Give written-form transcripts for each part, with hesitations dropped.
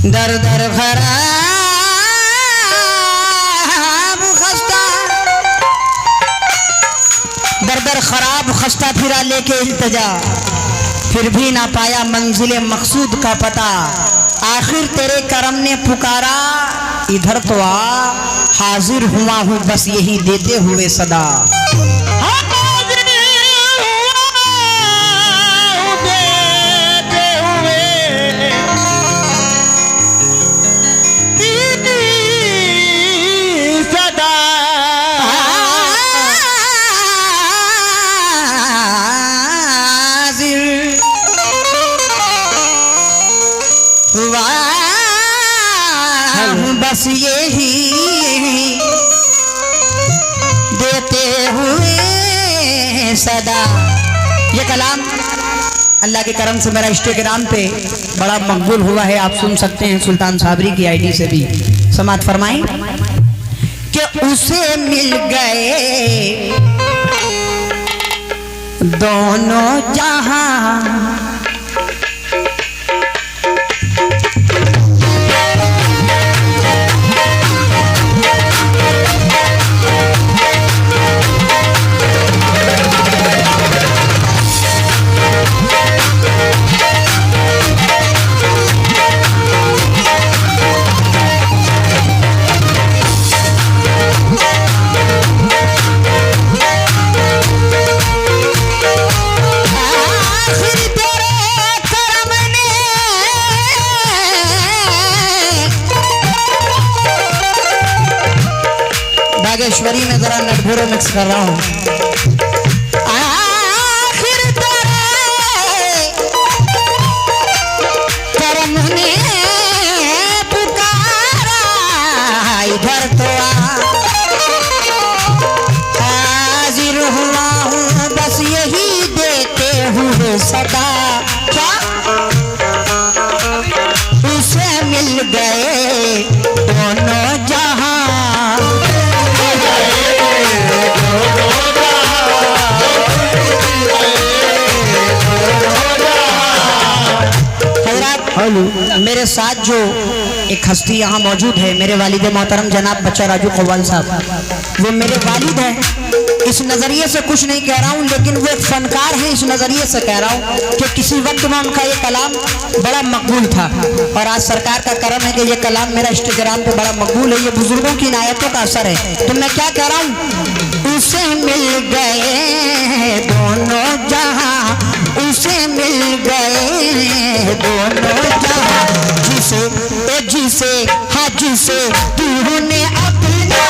दर दर खराब खस्ता, दर दर खराब खस्ता फिरा लेके इल्तिजा, फिर भी ना पाया मंजिले मकसूद का पता। आखिर तेरे करम ने पुकारा, इधर तो आ, हाजिर हुआ हूँ बस यही देते हुए सदा। बस यही देते हुए सदा। ये कलाम अल्लाह के करम से मेरा इंस्टाग्राम पे बड़ा मकबूल हुआ है, आप सुन सकते हैं सुल्तान साबरी की आईडी से भी। समात फरमाएं कि उसे मिल गए दोनों जहां, बागेश्वरी में जरा नटभोरो मिक्स कर रहा हूँ। आखिर तेरे करम ने पुकारा, इधर तो आ, हाजिर हुआ हूँ बस यही देते हुए सदा। क्या उसे मिल गए दोनों जहां, मेरे साथ जो एक हस्ती यहाँ मौजूद है, मेरे वालिद मोहतरम जनाब बच्चा राजू कव्वाल साहब, वो मेरे वालिद हैं। इस नज़रिए से कुछ नहीं कह रहा हूँ, लेकिन वो एक फनकार है, इस नज़रिए से कह रहा हूँ कि किसी वक्त में उनका ये कलाम बड़ा मकबूल था और आज सरकार का करम है कि ये कलाम मेरा इंस्टाग्राम पे बड़ा मकबूल है। ये बुजुर्गों की इनायतों का असर है। तो मैं क्या कह रहा हूँ, उसे मिल गए दोनों जहां, उसे मिल गए दोनों जहां, जिसे जिसे हाँ जिसे तूने अपना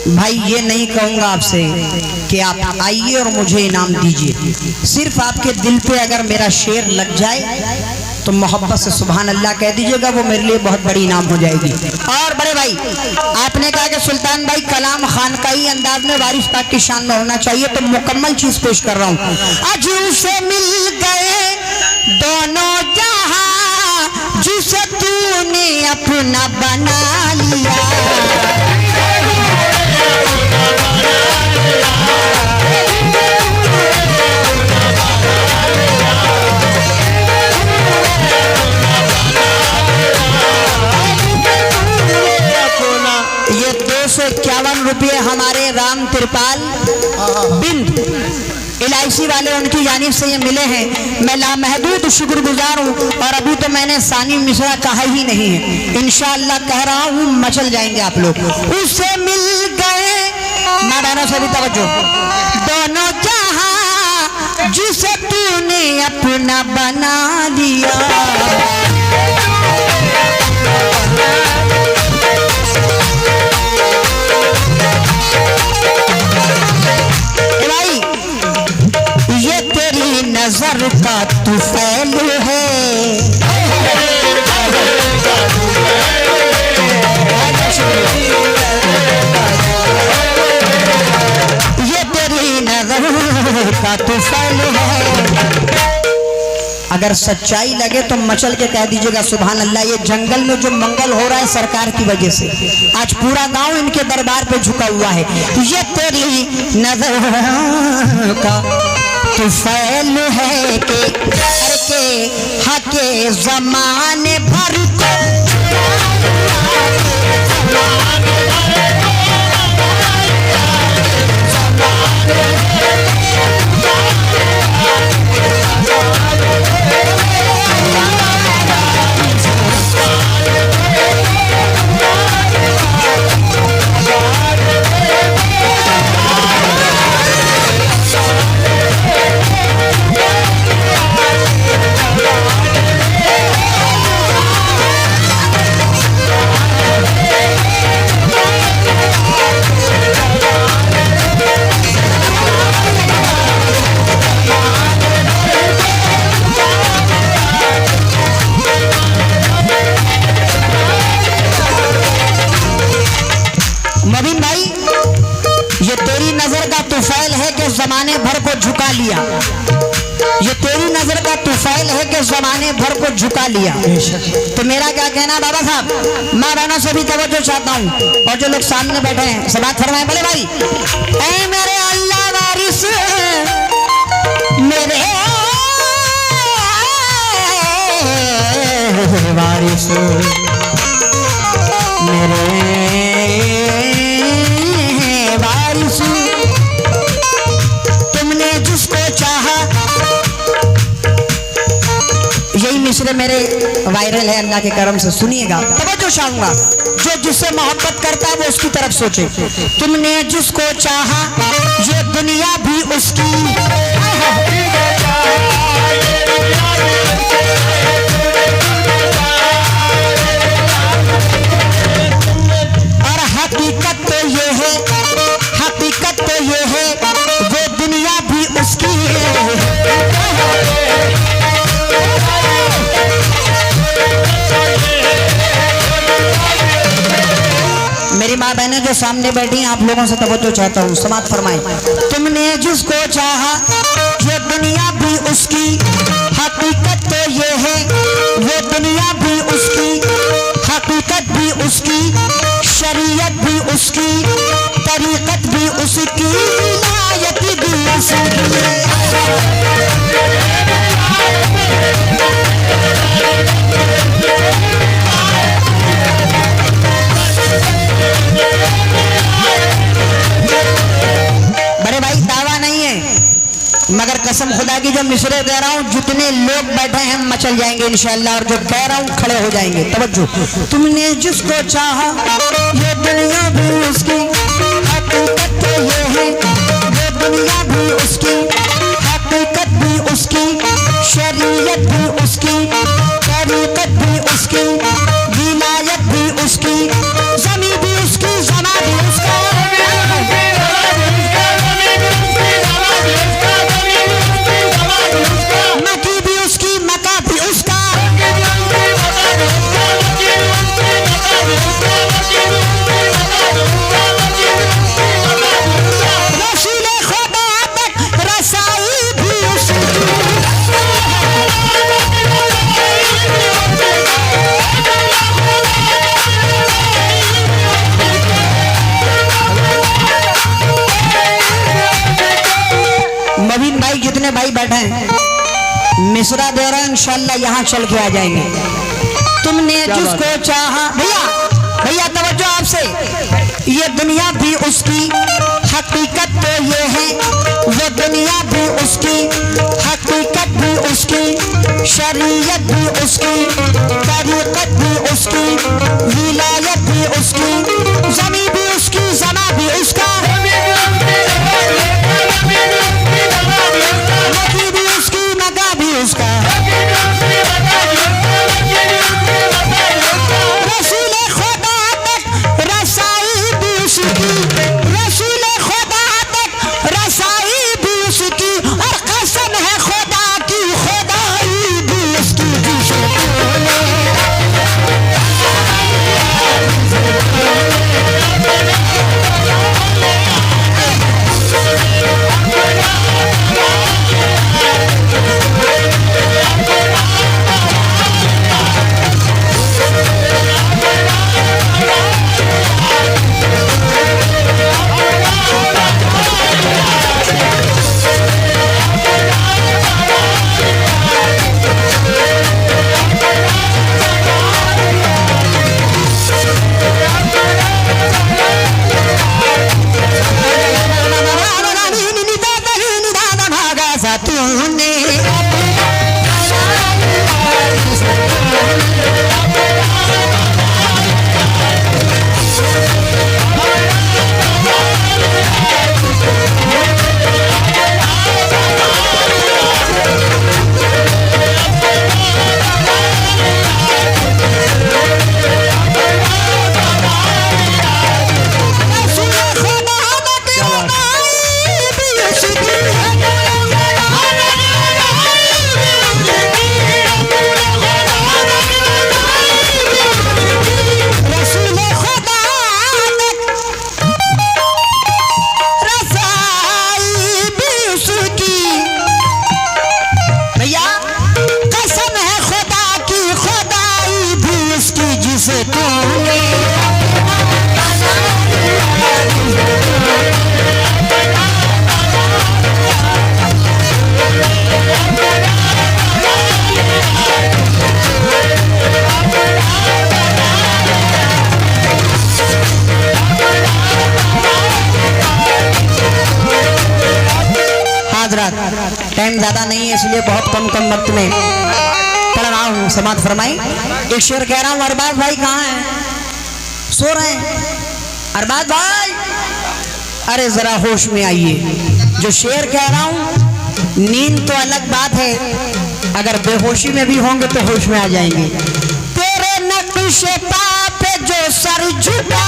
भाई ये नहीं कहूँगा आपसे कि आप आइए और मुझे इनाम दीजिए। सिर्फ आपके दिल पे अगर मेरा शेर लग जाए तो मोहब्बत से सुभान अल्लाह कह दीजिएगा, वो मेरे लिए बहुत बड़ी इनाम हो जाएगी। और बड़े भाई, आपने कहा कि सुल्तान भाई कलाम खानकाई अंदाज में वारिस पाक की शान में होना चाहिए, तो मुकम्मल चीज पेश कर रहा हूँ। आज उसे मिल गए दोनों जहां, जिसे तूने अपना बना लिया। ये 251 रुपये हमारे राम तिरपाल बिंद LIC वाले उनकी जानिब से ये मिले हैं। मैं लामहदूद शुक्रगुजार हूँ और अभी तो मैंने सानी मिश्रा कहा ही नहीं है, इंशाअल्लाह कह रहा हूँ मचल जाएंगे आप लोग। उसे मिल गए मादाना सभी तवज्जो दोनों जहां, जिसे तूने अपना बना लिया। भाई तुफैल है। ये तेरी नजर का तुफैल है। अगर सच्चाई लगे तो मचल के कह दीजिएगा सुभान अल्लाह। ये जंगल में जो मंगल हो रहा है सरकार की वजह से, आज पूरा गांव इनके दरबार पे झुका हुआ है। ये तेरी नजर का तुफैल है के हके जमाने भर को मबीन भाई, ये तेरी नजर का तुफैल है कि जमाने भर को झुका लिया। ये तेरी नजर का तुफैल है कि जमाने भर को झुका लिया। तो मेरा क्या कहना बाबा साहब, माँ बहनों से भी तवज्जो चाहता हूँ और जो लोग सामने बैठे हैं सब बात फरमाए। बोले भाई, ऐ मेरे अल्लाह वारिस, मेरे वारिस, मेरे वारिस, तुमने जिसको चाहा। यही मिसरे मेरे वायरल है अल्लाह के करम से, सुनिएगा तवज्जो चाहूंगा। जो जिससे मोहब्बत करता है वो उसकी तरफ सोचे। तुमने जिसको चाहा ये दुनिया भी उसकी, और हकीकत तो ये है, हकीकत तो ये है वो दुनिया भी उसकी है। मेरी माँ बहनें जो सामने बैठी हैं, आप लोगों से तवज्जो चाहता हूँ, समात फरमाएं। तुमने जिसको चाहा ये दुनिया भी उसकी, हकीकत तो ये है वो दुनिया भी उसकी, हकीकत भी उसकी, शरीयत भी उसकी, तरीकत भी उसकी, विलायत भी उसकी। बड़े भाई दावा नहीं है, मगर कसम खुदा की जो मिसरे दे रहा हूँ, जितने लोग बैठे हैं मचल जाएंगे इंशाअल्लाह, और जो कह रहा हूँ खड़े हो जाएंगे। तवज्जो, तुमने जिसको चाहा ये दुनिया भी उसकी, हकीकत तो ये है वो दुनिया भी उसकी, हकीकत भी उसकी, शरीयत भी उसकी, तरीकत भी उसकी, विलायत भी उसकी, ज़मीन भी उसकी, ज़मा भी उसका, मकी भी उसकी, मका भी उसका, रसूल खुदा तक रसाई भी उसकी। मबीन भाई, जितने भाई बैठे हैं मिसरा दे रहे हैं, इंशाअल्लाह यहाँ चल के आ जाएंगे। तुमने जिसको चाहा, भैया भैया तवज्जो आपसे, ये दुनिया भी उसकी, हकीकत तो ये है वो दुनिया भी उसकी, हकीकत भी उसकी, शरीयत भी उसकी, तरीकत भी उसकी, विलायत भी उसकी, ज़मीन भी उसकी, ज़मा भी उसका, मकी भी उसकी, मका भी उसका, रसूल खुदा तक रसाई भी उसकी, रसूल खुदा तक रसाई भी उसकी, और कसम है खुदा की खुदा तोहफा तूने टाइम ज्यादा नहीं है इसलिए बहुत कम वक्त में पढ़ रहा हूँ। समाप्त फरमाई। एक शेर कह रहा हूँ, अरबाज भाई कहाँ हैं? सो रहे हैं? अरबाज भाई अरे जरा होश में आइए। जो शेर कह रहा हूँ, नींद तो अलग बात है, अगर बेहोशी में भी होंगे तो होश में आ जाएंगे। तेरे नक्शे पा पे जो सर झुका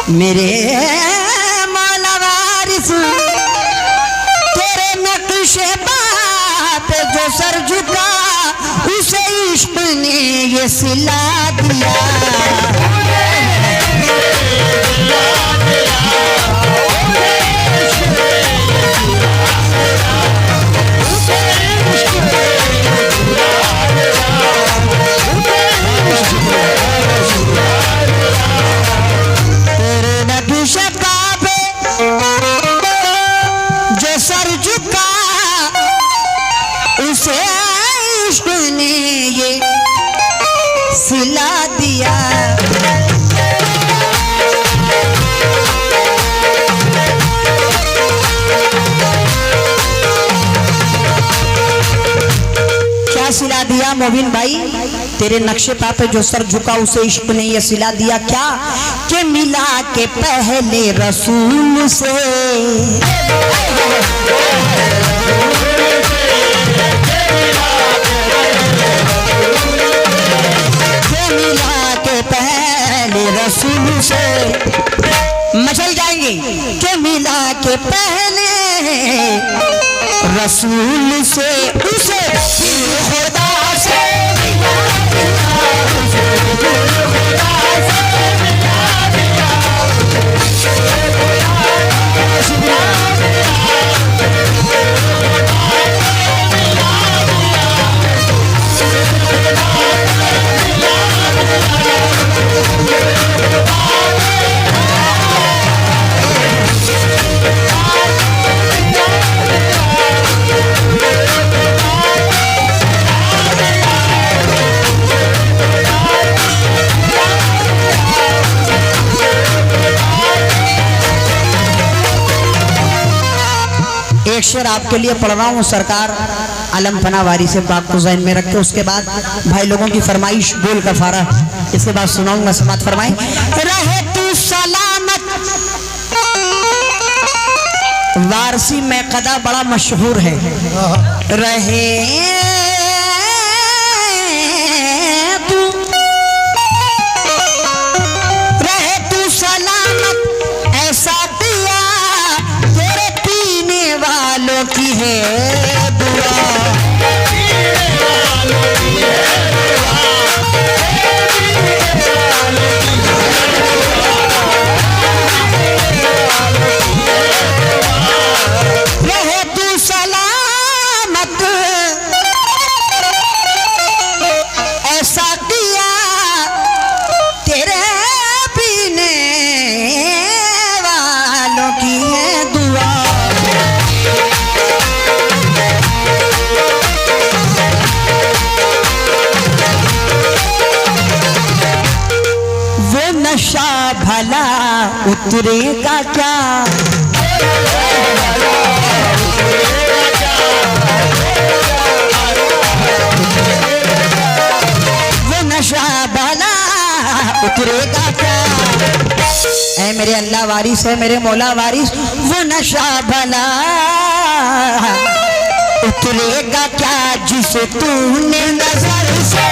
मेरे मौला वारिस, तेरे नक्शे पे जो सर झुका उसे इश्क ने ये सिला दिया। सिला दिया। क्या सिला दिया मोबिन भाई? तेरे नक्शे पा पे जो सर झुका उसे इश्क ने ये सिला दिया। क्या कि मिला के पहले रसूल से रसूल से मचल जाएंगे कि मिला के पहले रसूल से उसे खुदा से एक शेर आपके लिए पढ़ रहा हूँ। सरकार आलम फना वारी से बात को ज़हन में रख के उसके बाद भाई लोगों की फरमाइश गोल कफारा इसके बाद सुनाऊंगा। समात फरमाई। रहे तू सलामत। वारसी में कदा बड़ा मशहूर है। रहे तू सलामत, ऐसा दिया तेरे पीने वालों की है दुआ। रहे तू सलामत, ऐसा किया तेरे पीने वालों की उतरेगा क्या, वो नशा भला उतरेगा क्या। ऐ मेरे अल्लाह वारिस है, मेरे मौला वारिस, वो नशा भला उतरेगा क्या जिसे तूने नजर से